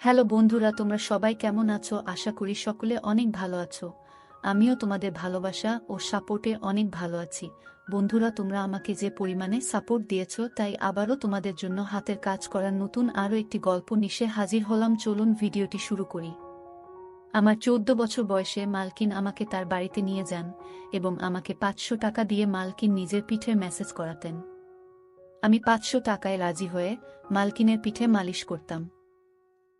Hello বন্ধুরা, তোমরা সবাই কেমন আছো? আশা করি সকলে অনেক ভালো আছো। আমিও তোমাদের ভালোবাসা ও সাপোর্টে অনেক ভালো আছি। বন্ধুরা, তোমরা আমাকে যে পরিমাণে সাপোর্ট দিয়েছো, তাই আবারও তোমাদের জন্য হাতের কাজ করার নতুন আরও একটি গল্প নিয়ে হাজির হলাম। চলুন ভিডিওটি শুরু করি। আমার 14 বছর বয়সে মালকিন আমাকে তার বাড়িতে নিয়ে যান এবং আমাকে 500 টাকা দিয়ে মালকিন নিজের পিঠের ম্যাসেজ করাতেন। আমি 500 টাকায় রাজি হয়ে মালকিনের পিঠে মালিশ করতাম।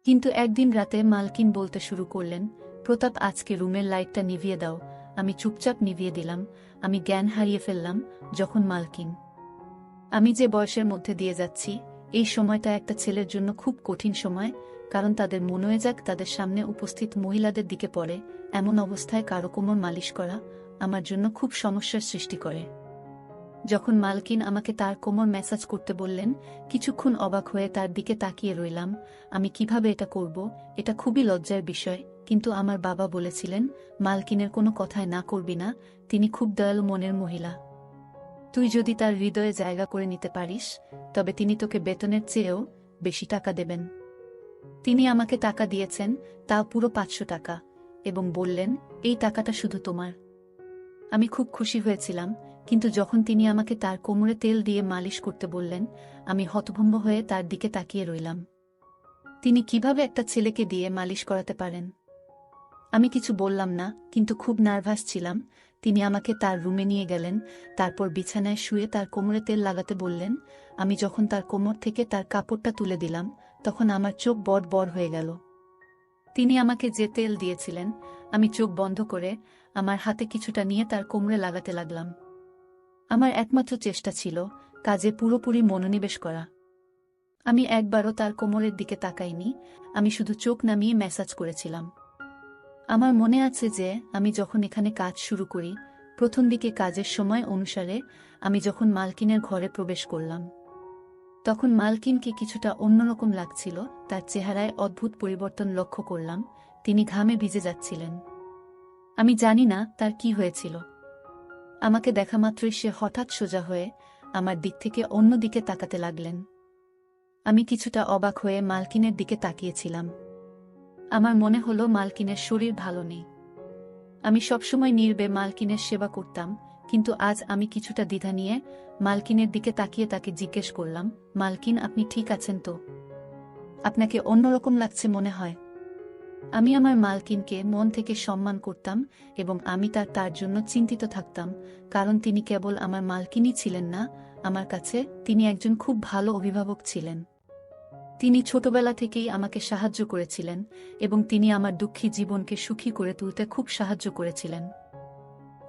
কিন্তু একদিন রাতে মালকিন বলতে শুরু করলেন, প্রতাপ, আজকে রুমের লাইটটা নিভিয়ে দাও। আমি চুপচাপ নিভিয়ে দিলাম। আমি জ্ঞান হারিয়ে ফেললাম যখন মালকিন, আমি যে বয়সের মধ্যে দিয়ে যাচ্ছি, এই সময়টা একটা ছেলের জন্য খুব কঠিন সময়, কারণ তাদের মনোযোগ তাদের সামনে উপস্থিত মহিলাদের দিকে পড়ে। এমন অবস্থায় কারো কোমর মালিশ করা আমার জন্য খুব সমস্যার সৃষ্টি করে। যখন মালকিন আমাকে তার কোমর ম্যাসাজ করতে বললেন, কিছুক্ষণ অবাক হয়ে তার দিকে তাকিয়ে রইলাম। আমি কিভাবে এটা করব, এটা খুবই লজ্জার বিষয়। কিন্তু আমার বাবা বলেছিলেন, মালকিনের কোনো কথায় না করবি না, তিনি খুব দয়ালু মনের মহিলা। তুই যদি তার হৃদয়ে জায়গা করে নিতে পারিস, তবে তিনি তোকে বেতনের চেয়েও বেশি টাকা দেবেন। তিনি আমাকে টাকা দিয়েছেন, তাও পুরো 500 টাকা, এবং বললেন, এই টাকাটা শুধু তোমার। আমি খুব খুশি হয়েছিলাম, কিন্তু যখন তিনি আমাকে তার কোমরে তেল দিয়ে মালিশ করতে বললেন, আমি হতভম্ব হয়ে তার দিকে তাকিয়ে রইলাম। তিনি কিভাবে একটা ছেলেকে দিয়ে মালিশ করাতে পারেন? আমি কিছু বললাম না, কিন্তু খুব নার্ভাস ছিলাম। তিনি আমাকে তার রুমে নিয়ে গেলেন, তারপর বিছানায় শুয়ে তার কোমরে তেল লাগাতে বললেন। আমি যখন তার কোমর থেকে তার কাপড়টা তুলে দিলাম, তখন আমার চোখ বড় বড় হয়ে গেল। তিনি আমাকে যে তেল দিয়েছিলেন, আমি চোখ বন্ধ করে আমার হাতে কিছুটা নিয়ে তার কোমরে লাগাতে লাগলাম। আমার একমাত্র চেষ্টা ছিল কাজে পুরোপুরি মনোনিবেশ করা। আমি একবারও তার কোমরের দিকে তাকাইনি, আমি শুধু চোখ নামিয়ে ম্যাসাজ করেছিলাম। আমার মনে আছে যে আমি যখন এখানে কাজ শুরু করি, প্রথম দিকে কাজের সময় অনুসারে আমি যখন মালকিনের ঘরে প্রবেশ করলাম, তখন মালকিনকে কিছুটা অন্যরকম লাগছিল। তার চেহারায় অদ্ভুত পরিবর্তন লক্ষ্য করলাম। তিনি ঘামে ভিজে যাচ্ছিলেন। আমি জানি না তার কি হয়েছিল। আমাকে দেখামাত্রই সে হঠাৎ সোজা হয়ে আমার দিক থেকে অন্য দিকে তাকাতে লাগলেন। আমি কিছুটা অবাক হয়ে মালকিনের দিকে তাকিয়েছিলাম। আমার মনে হলো মালকিনের শরীর ভালো নেই। আমি সবসময় নীরবে মালকিনের সেবা করতাম, কিন্তু আজ আমি কিছুটা দ্বিধা নিয়ে মালকিনের দিকে তাকিয়ে তাকে জিজ্ঞেস করলাম, মালকিন, আপনি ঠিক আছেন তো? আপনাকে অন্যরকম লাগছে মনে হয়। আমি আমার মালকিনকে মন থেকে সম্মান করতাম এবং আমি তার জন্য চিন্তিত থাকতাম, কারণ তিনি কেবল আমার মালকিনই ছিলেন না, আমার কাছে তিনি একজন খুব ভালো অভিভাবক ছিলেন। তিনি ছোটবেলা থেকেই আমাকে সাহায্য করেছিলেন এবং তিনি আমার দুঃখী জীবনকে সুখী করে তুলতে খুব সাহায্য করেছিলেন।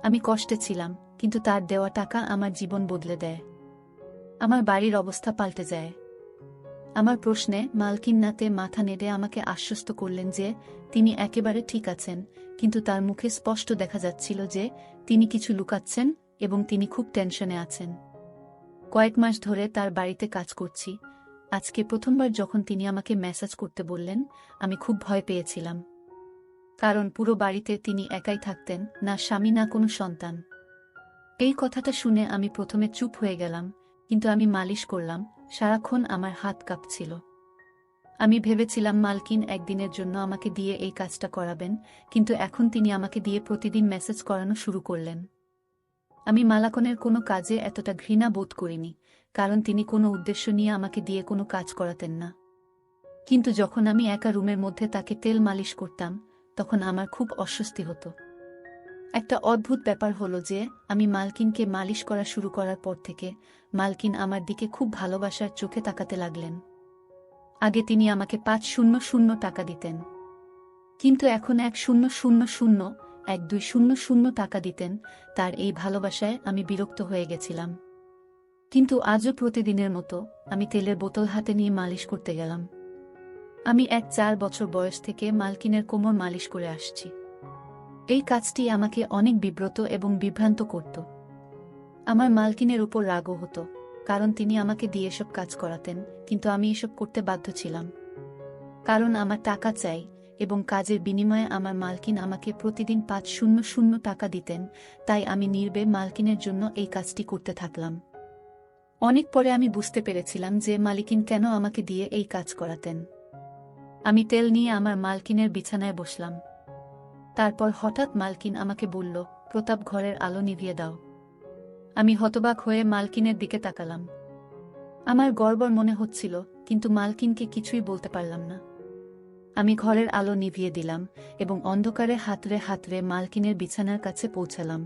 আমি কষ্টে ছিলাম, কিন্তু তার দেওয়া টাকা আমার জীবন বদলে দেয়। আমার বাড়ির অবস্থা পাল্টে যায়। আমার প্রশ্নে মালকিন নাতে মাথা নেড়ে আমাকে আশ্বস্ত করলেন যে তিনি একেবারে ঠিক আছেন, কিন্তু তার মুখে স্পষ্ট দেখা যাচ্ছিল যে তিনি কিছু লুকাচ্ছেন এবং তিনি খুব টেনশনে আছেন। কয়েক মাস ধরে তার বাড়িতে কাজ করছি। আজকে প্রথমবার যখন তিনি আমাকে মেসেজ করতে বললেন, আমি খুব ভয় পেয়েছিলাম। কারণ পুরো বাড়িতে তিনি একাই থাকতেন, না স্বামী না কোনো সন্তান। এই কথাটা শুনে আমি প্রথমে চুপ হয়ে গেলাম, কিন্তু আমি মালিশ করলাম, সারাক্ষণ আমার হাত কাঁপছিল। আমি ভেবেছিলাম মালকিন একদিনের জন্য আমাকে দিয়ে এই কাজটা করাবেন, কিন্তু এখন তিনি আমাকে দিয়ে প্রতিদিন মেসেজ করানো শুরু করলেন। আমি মালাকনের কোনো কাজে এতটা ঘৃণা বোধ করিনি, কারণ তিনি কোনো উদ্দেশ্য নিয়ে আমাকে দিয়ে কোনো কাজ করাতেন না। কিন্তু যখন আমি একা রুমের মধ্যে তাকে তেল মালিশ করতাম, তখন আমার খুব অস্বস্তি হতো। একটা অদ্ভুত ব্যাপার হলো যে আমি মালকিনকে মালিশ করা শুরু করার পর থেকে মালকিন আমার দিকে খুব ভালোবাসার চোখে তাকাতে লাগলেন। আগে তিনি আমাকে 500 টাকা দিতেন, কিন্তু এখন 1000 টাকা দিতেন। তার এই ভালোবাসায় আমি বিরক্ত হয়ে গেছিলাম। কিন্তু আজও প্রতিদিনের মতো আমি তেলের বোতল হাতে নিয়ে মালিশ করতে গেলাম। আমি 4 বছর বয়স থেকে মালকিনের কোমর মালিশ করে আসছি। এই কাজটি আমাকে অনেক বিব্রত এবং বিভ্রান্ত করত। আমার মালকিনের উপর রাগও হতো, কারণ তিনি আমাকে দিয়ে এসব কাজ করাতেন, কিন্তু আমি এসব করতে বাধ্য ছিলাম। কারণ আমার টাকা চাই, এবং কাজের বিনিময়ে আমার মালকিন আমাকে প্রতিদিন 500 টাকা দিতেন, তাই আমি নীরবে মালকিনের জন্য এই কাজটি করতে থাকলাম। অনেক পরে আমি বুঝতে পেরেছিলাম যে মালিকিন কেন আমাকে দিয়ে এই কাজ করাতেন। আমি তেল নিয়ে আমার মালকিনের বিছানায় বসলাম। তারপর হঠাৎ মালকিন আমাকে বলল, প্রতাপ, ঘরের আলো নিভিয়ে দাও। আমি হতবাক হয়ে মালকিনের দিকে তাকালাম। আমার গড়বড় মনে হচ্ছিল, কিন্তু মালকিনকে কিছুই বলতে পারলাম না। আমি ঘরের আলো নিভিয়ে দিলাম এবং অন্ধকারে হাতড়ে হাতড়ে মালকিনের বিছানার কাছে পৌঁছালাম।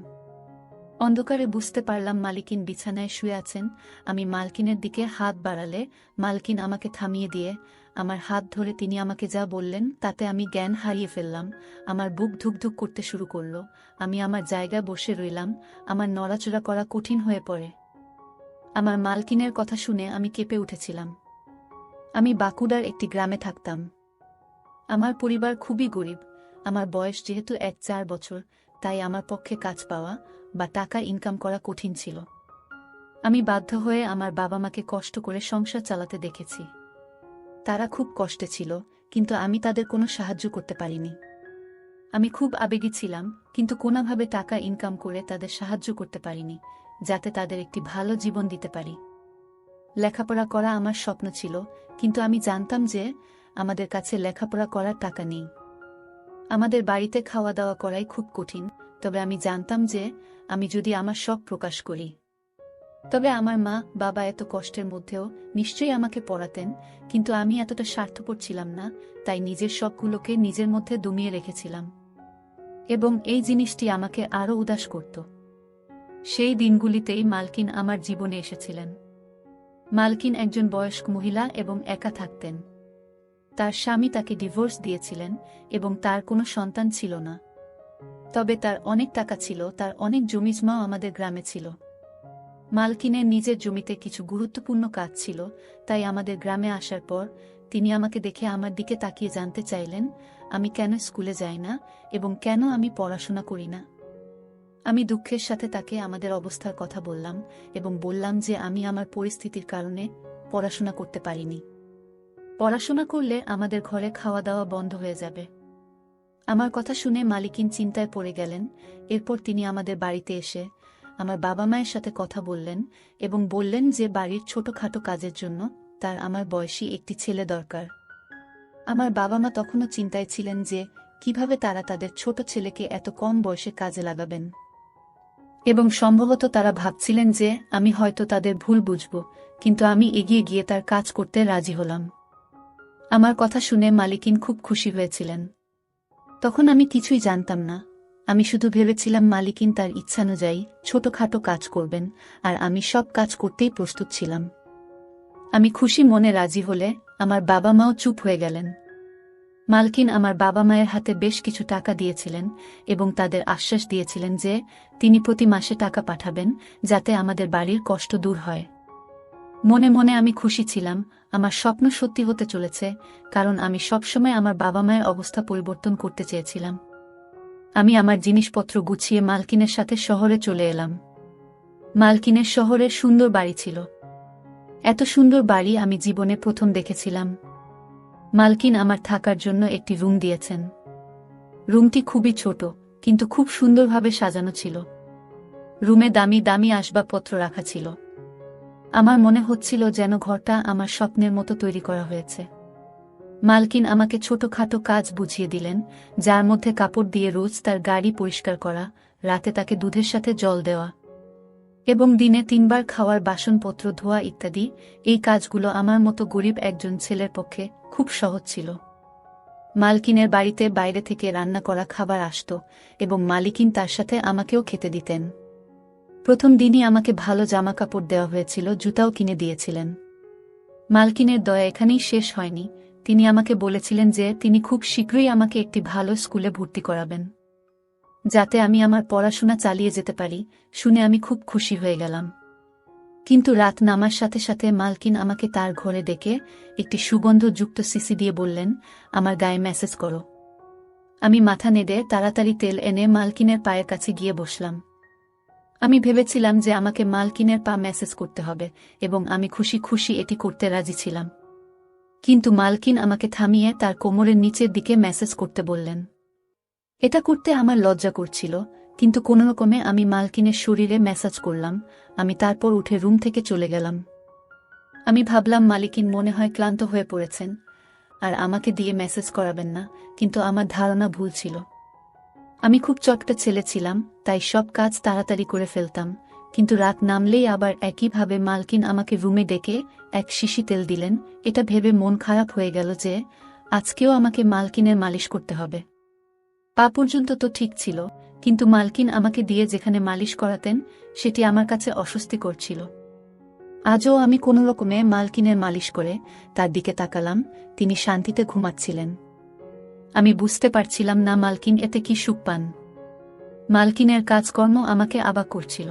অন্ধকারে বুঝতে পারলাম মালকিন বিছানায় শুয়ে আছেন। আমি মালকিনের দিকে হাত বাড়ালে মালকিন আমাকে থামিয়ে দিয়ে আমার হাত ধরে তিনি আমাকে যা বললেন তাতে আমি জ্ঞান হারিয়ে ফেললাম। আমার বুক ধুকধুক করতে শুরু করল। আমি আমার জায়গায় বসে রইলাম। আমার নড়াচড়া করা কঠিন হয়ে পড়ে। আমার মালকিনের কথা শুনে আমি কেঁপে উঠেছিলাম। আমি বাঁকুড়ার একটি গ্রামে থাকতাম। আমার পরিবার খুবই গরিব। আমার বয়স যেহেতু 4 বছর, তাই আমার পক্ষে কাজ পাওয়া বা টাকা ইনকাম করা কঠিন ছিল। আমি বাধ্য হয়ে আমার বাবা মাকে কষ্ট করে সংসার চালাতে দেখেছি। তারা খুব কষ্টে ছিল, কিন্তু আমি তাদের কোনো সাহায্য করতে পারিনি। আমি খুব আবেগী ছিলাম, কিন্তু কোনোভাবে টাকা ইনকাম করে তাদের সাহায্য করতে পারিনি, যাতে তাদের একটি ভালো জীবন দিতে পারি। লেখাপড়া করা আমার স্বপ্ন ছিল, কিন্তু আমি জানতাম যে আমাদের কাছে লেখাপড়া করার টাকা নেই। আমাদের বাড়িতে খাওয়া দাওয়া করাই খুব কঠিন, তবে আমি জানতাম যে আমি যদি আমার শখ প্রকাশ করি, তবে আমার মা বাবা এত কষ্টের মধ্যেও নিশ্চয়ই আমাকে পড়াতেন। কিন্তু আমি এতটা স্বার্থপর ছিলাম না, তাই নিজের শখগুলোকে নিজের মধ্যে দমিয়ে রেখেছিলাম, এবং এই জিনিসটি আমাকে আরও উদাস করত। সেই দিনগুলিতেই মালকিন আমার জীবনে এসেছিলেন। মালকিন একজন বয়স্ক মহিলা এবং একা থাকতেন। তার স্বামী তাকে ডিভোর্স দিয়েছিলেন এবং তার কোনো সন্তান ছিল না। তবে তার অনেক টাকা ছিল, তার অনেক জমিজমাও আমাদের গ্রামে ছিল। মালকিনের নিজের জমিতে কিছু গুরুত্বপূর্ণ কাজ ছিল, তাই আমাদের গ্রামে আসার পর তিনি আমাকে দেখে আমার দিকে তাকিয়ে জানতে চাইলেন আমি কেন স্কুলে যাই না এবং কেন আমি পড়াশোনা করি না। আমি দুঃখের সাথে তাকে আমাদের অবস্থার কথা বললাম এবং বললাম যে আমি আমার পরিস্থিতির কারণে পড়াশোনা করতে পারিনি। পড়াশোনা করলে আমাদের ঘরে খাওয়া দাওয়া বন্ধ হয়ে যাবে। আমার কথা শুনে মালিকিন চিন্তায় পড়ে গেলেন। এরপর তিনি আমাদের বাড়িতে এসে আমার বাবা মায়ের সাথে কথা বললেন এবং বললেন যে বাড়ির ছোটখাটো কাজের জন্য তার আমার বয়সী একটি ছেলে দরকার। আমার বাবা মা তখনও চিন্তায় ছিলেন যে কিভাবে তারা তাদের ছোট ছেলেকে এত কম বয়সে কাজে লাগাবেন, এবং সম্ভবত তারা ভাবছিলেন যে আমি হয়তো তাদের ভুল বুঝব, কিন্তু আমি এগিয়ে গিয়ে তার কাজ করতে রাজি হলাম। আমার কথা শুনে মালিকিন খুব খুশি হয়েছিলেন। তখন আমি কিছুই জানতাম না। আমি শুধু ভেবেছিলাম মালিকিন তার ইচ্ছানুযায়ী ছোটখাটো কাজ করবেন, আর আমি সব কাজ করতেই প্রস্তুত ছিলাম। আমি খুশি মনে রাজি হলে আমার বাবা মাও চুপ হয়ে গেলেন। মালকিন আমার বাবা মায়ের হাতে বেশ কিছু টাকা দিয়েছিলেন এবং তাদের আশ্বাস দিয়েছিলেন যে তিনি প্রতি মাসে টাকা পাঠাবেন, যাতে আমাদের বাড়ির কষ্ট দূর হয়। মনে মনে আমি খুশি ছিলাম। আমার স্বপ্ন সত্যি হতে চলেছে, কারণ আমি সবসময় আমার বাবা মায়ের অবস্থা পরিবর্তন করতে চেয়েছিলাম। আমি আমার জিনিসপত্র গুছিয়ে মালকিনের সাথে শহরে চলে এলাম। মালকিনের শহরে সুন্দর বাড়ি ছিল। এত সুন্দর বাড়ি আমি জীবনে প্রথম দেখেছিলাম। মালকিন আমার থাকার জন্য একটি রুম দিয়েছেন। রুমটি খুবই ছোট, কিন্তু খুব সুন্দরভাবে সাজানো ছিল। রুমে দামি দামি আসবাবপত্র রাখা ছিল। আমার মনে হচ্ছিল যেন ঘরটা আমার স্বপ্নের মতো তৈরি করা হয়েছে। মালকিন আমাকে ছোটখাটো কাজ বুঝিয়ে দিলেন, যার মধ্যে কাপড় দিয়ে রোজ তার গাড়ি পরিষ্কার করা, রাতে তাকে দুধের সাথে জল দেওয়া এবং দিনে 3 বার খাওয়ার বাসনপত্র ধোয়া ইত্যাদি। এই কাজগুলো আমার মতো গরিব একজন ছেলের পক্ষে খুব সহজ ছিল। মালকিনের বাড়িতে বাইরে থেকে রান্না করা খাবার আসত এবং মালিকিন তার সাথে আমাকেও খেতে দিতেন। প্রথম দিনই আমাকে ভালো জামাকাপড় দেওয়া হয়েছিল, জুতাও কিনে দিয়েছিলেন। মালকিনের দয়া এখানেই শেষ হয়নি। তিনি আমাকে বলেছিলেন যে তিনি খুব শীঘ্রই আমাকে একটি ভালো স্কুলে ভর্তি করাবেন, যাতে আমি আমার পড়াশোনা চালিয়ে যেতে পারি। শুনে আমি খুব খুশি হয়ে গেলাম। কিন্তু রাত নামার সাথে সাথে মালকিন আমাকে তার ঘরে ডেকে একটি সুগন্ধযুক্ত সিসি দিয়ে বললেন, আমার গায়ে ম্যাসেজ করো। আমি মাথা নেড়ে তাড়াতাড়ি তেল এনে মালকিনের পায়ের কাছে গিয়ে বসলাম। আমি ভেবেছিলাম যে আমাকে মালকিনের পা ম্যাসেজ করতে হবে, এবং আমি খুশি খুশি এটি করতে রাজি ছিলাম। কিন্তু মালকিন আমাকে থামিয়ে তার কোমরের নিচের দিকে ম্যাসেজ করতে বললেন। এটা করতে আমার লজ্জা করছিল, কিন্তু কোনোরকমে আমি মালকিনের শরীরে ম্যাসাজ করলাম। আমি তারপর উঠে রুম থেকে চলে গেলাম। আমি ভাবলাম মালকিন মনে হয় ক্লান্ত হয়ে পড়েছেন। আর আমাকে দিয়ে মেসেজ করাবেন না, কিন্তু আমার ধারণা ভুল ছিল। আমি খুব চটকা ছেলে ছিলাম, তাই সব কাজ তাড়াতাড়ি করে ফেলতাম, কিন্তু রাত নামলেই আবার একইভাবে মালকিন আমাকে রুমে ডেকে এক শিশি তেল দিলেন। এটা ভেবে মন খারাপ হয়ে গেল যে আজকেও আমাকে মালকিনের মালিশ করতে হবে। পা পর্যন্ত তো ঠিক ছিল, কিন্তু মালকিন আমাকে দিয়ে যেখানে মালিশ করাতেন সেটি আমার কাছে অস্বস্তিকর ছিল। আজও আমি কোনো রকমে মালকিনের মালিশ করে তার দিকে তাকালাম। তিনি শান্তিতে ঘুমাচ্ছিলেন। আমি বুঝতে পারছিলাম না মালকিন এতে কি সুখ পান। মালকিনের কাজকর্ম আমাকে অবাক করছিল।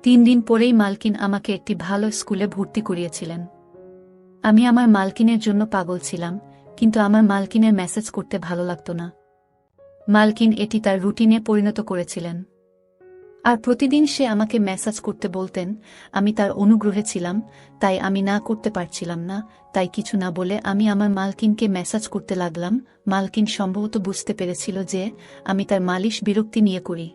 3 দিন পরেই মালকিন আমাকে একটি ভালো স্কুলে ভর্তি করিয়েছিলেন। আমি আমার মালকিনের জন্য পাগল ছিলাম, কিন্তু আমার মালকিনের মেসেজ করতে ভালো লাগতো না। মালকিন এটি তার রুটিনে পরিণত করেছিলেন, আর প্রতিদিন সে আমাকে মেসেজ করতে বলতেন। আমি তার অনুগ্রহে ছিলাম, তাই আমি না করতে পারছিলাম না। তাই কিছু না বলে আমি আমার মালকিনকে মেসেজ করতে লাগলাম। মালকিন সম্ভবত বুঝতে পেরেছিল যে আমি তার মালিশ বিরক্তি নিয়ে করি,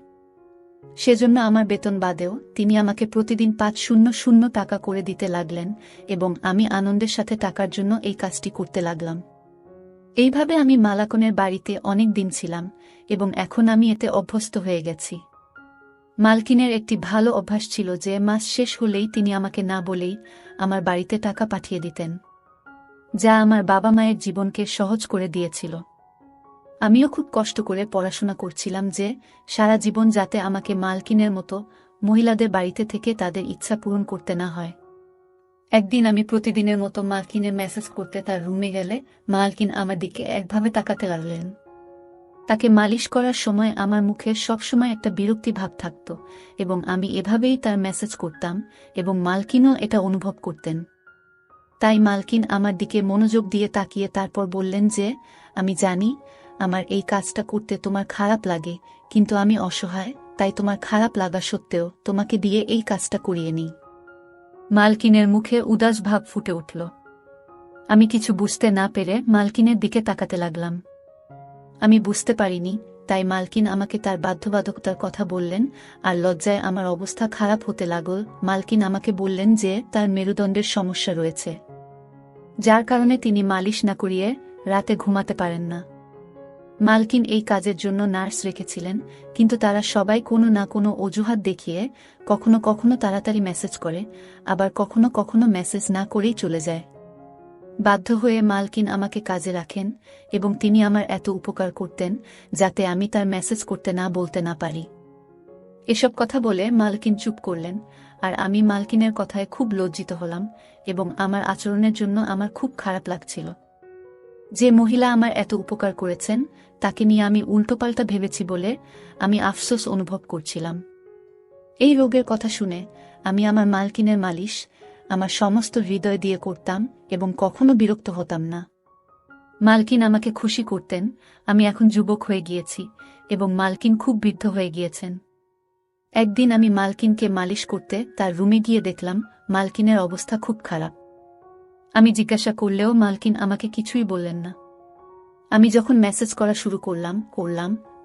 সেজন্য আমার বেতন বাদেও তিনি আমাকে প্রতিদিন 500 টাকা করে দিতে লাগলেন, এবং আমি আনন্দের সাথে টাকার জন্য এই কাজটি করতে লাগলাম। এইভাবে আমি মালাকনের বাড়িতে অনেক দিন ছিলাম, এবং এখন আমি এতে অভ্যস্ত হয়ে গেছি। মালকিনের একটি ভালো অভ্যাস ছিল যে মাস শেষ হলেই তিনি আমাকে না বলেই আমার বাড়িতে টাকা পাঠিয়ে দিতেন, যা আমার বাবা মায়ের জীবনকে সহজ করে দিয়েছিল। আমিও খুব কষ্ট করে পড়াশোনা করছিলাম যে সারা জীবন যাতে আমাকে মালকিনের মতো মহিলাদের বাড়িতে থেকে তাদের ইচ্ছা পূরণ করতে না হয়। একদিন আমি প্রতিদিনের মতো মালকিনের মেসেজ করতে তার রুমে গেলে মালকিন আমার দিকে একভাবে তাকাতে লাগলেন। তাকে মালিশ করার সময় আমার মুখে সবসময় একটা বিরক্তি ভাব থাকত, এবং আমি এভাবেই তার মেসেজ করতাম, এবং মালকিনও এটা অনুভব করতেন। তাই মালকিন আমার দিকে মনোযোগ দিয়ে তাকিয়ে তারপর বললেন যে আমি জানি আমার এই কাজটা করতে তোমার খারাপ লাগে, কিন্তু আমি অসহায়, তাই তোমার খারাপ লাগা সত্ত্বেও তোমাকে দিয়ে এই কাজটা করিয়ে নিই। মালকিনের মুখে উদাস ভাব ফুটে উঠল। আমি কিছু বুঝতে না পেরে মালকিনের দিকে তাকাতে লাগলাম। আমি বুঝতে পারিনি, তাই মালকিন আমাকে তার বাধ্যবাধকতার কথা বললেন, আর লজ্জায় আমার অবস্থা খারাপ হতে লাগল। মালকিন আমাকে বললেন যে তার মেরুদণ্ডের সমস্যা রয়েছে, যার কারণে তিনি মালিশ না করিয়ে রাতে ঘুমাতে পারেন না। মালকিন এই কাজের জন্য নার্স রেখেছিলেন, কিন্তু তারা সবাই কোনো না কোনো অজুহাত দেখিয়ে কখনো কখনো তাড়াতাড়ি মেসেজ করে, আবার কখনো কখনো মেসেজ না করেই চলে যায়। বাধ্য হয়ে মালকিন আমাকে কাজে রাখেন, এবং তিনি আমার এত উপকার করতেন যাতে আমি তার মেসেজ করতে না বলতে না পারি। এসব কথা বলে মালকিন চুপ করলেন, আর আমি মালকিনের কথায় খুব লজ্জিত হলাম, এবং আমার আচরণের জন্য আমার খুব খারাপ লাগছিল। যে মহিলা আমার এত উপকার করেছেন তাকে নিয়ে আমি উল্টোপাল্টা ভেবেছি বলে আমি আফসোস অনুভব করছিলাম। এই রোগের কথা শুনে আমি আমার মালকিনের মালিশ আমার সমস্ত হৃদয় দিয়ে করতাম, এবং কখনো বিরক্ত হতাম না। মালকিন আমাকে খুশি করতেন। আমি এখন যুবক হয়ে গিয়েছি, এবং মালকিন খুব বৃদ্ধ হয়ে গিয়েছেন। একদিন আমি মালকিনকে মালিশ করতে তার রুমে গিয়ে দেখলাম মালকিনের অবস্থা খুব খারাপ। আমি জিজ্ঞাসা করলেও মালকিন আমাকে কিছুই বললেন না। আমি যখন মেসেজ করা শুরু করলাম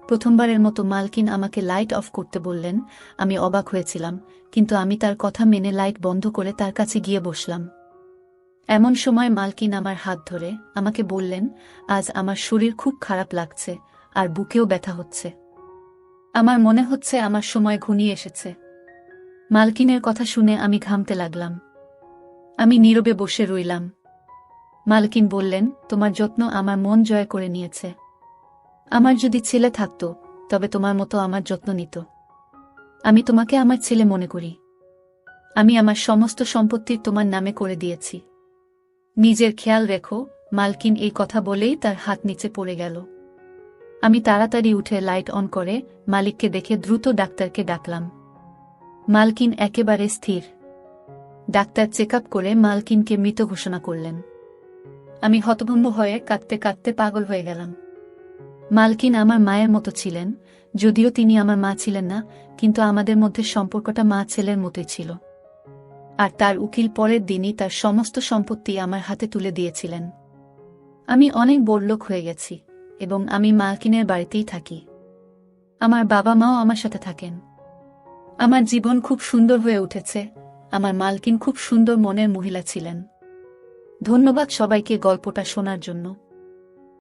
প্রথমবারের মতো মালকিন আমাকে লাইট অফ করতে বললেন। আমি অবাক হয়েছিলাম, কিন্তু আমি তার কথা মেনে লাইট বন্ধ করে তার কাছে গিয়ে বসলাম। এমন সময় মালকিন আমার হাত ধরে আমাকে বললেন, আজ আমার শরীর খুব খারাপ লাগছে, আর বুকেও ব্যথা হচ্ছে। আমার মনে হচ্ছে আমার সময় ঘনিয়ে এসেছে। মালকিনের কথা শুনে আমি ঘামতে লাগলাম। আমি নীরবে বসে রইলাম। মালকিন বললেন, তোমার যত্ন আমার মন জয় করে নিয়েছে। আমার যদি ছেলে থাকতো তবে তোমার মতো আমার যত্ন নিত। আমি তোমাকে আমার ছেলে মনে করি। আমি আমার সমস্ত সম্পত্তি তোমার নামে করে দিয়েছি। নিজের খেয়াল রেখো। মালকিন এই কথা বলেই তার হাত নিচে পড়ে গেল। আমি তাড়াতাড়ি উঠে লাইট অন করে মালিককে দেখে দ্রুত ডাক্তারকে ডাকলাম। মালকিন একেবারে স্থির। ডাক্তার চেক আপ করে মালকিনকে মৃত ঘোষণা করলেন। আমি হতভম্ব হয়ে কাঁদতে কাঁদতে পাগল হয়ে গেলাম। মালকিন আমার মায়ের মতো ছিলেন, যদিও তিনি আমার মা ছিলেন না, কিন্তু আমাদের মধ্যে সম্পর্কটা মা ছেলের মতোই ছিল। আর তার উকিল পরের দিনই তার সমস্ত সম্পত্তি আমার হাতে তুলে দিয়েছিলেন। আমি অনেক বড়লোক হয়ে গেছি, এবং আমি মালকিনের বাড়িতেই থাকি। আমার বাবা মাও আমার সাথে থাকেন। আমার জীবন খুব সুন্দর হয়ে উঠেছে। আমার মালকিন খুব সুন্দর মনের মহিলা ছিলেন। ধন্যবাদ সবাইকে গল্পটা শোনার জন্য।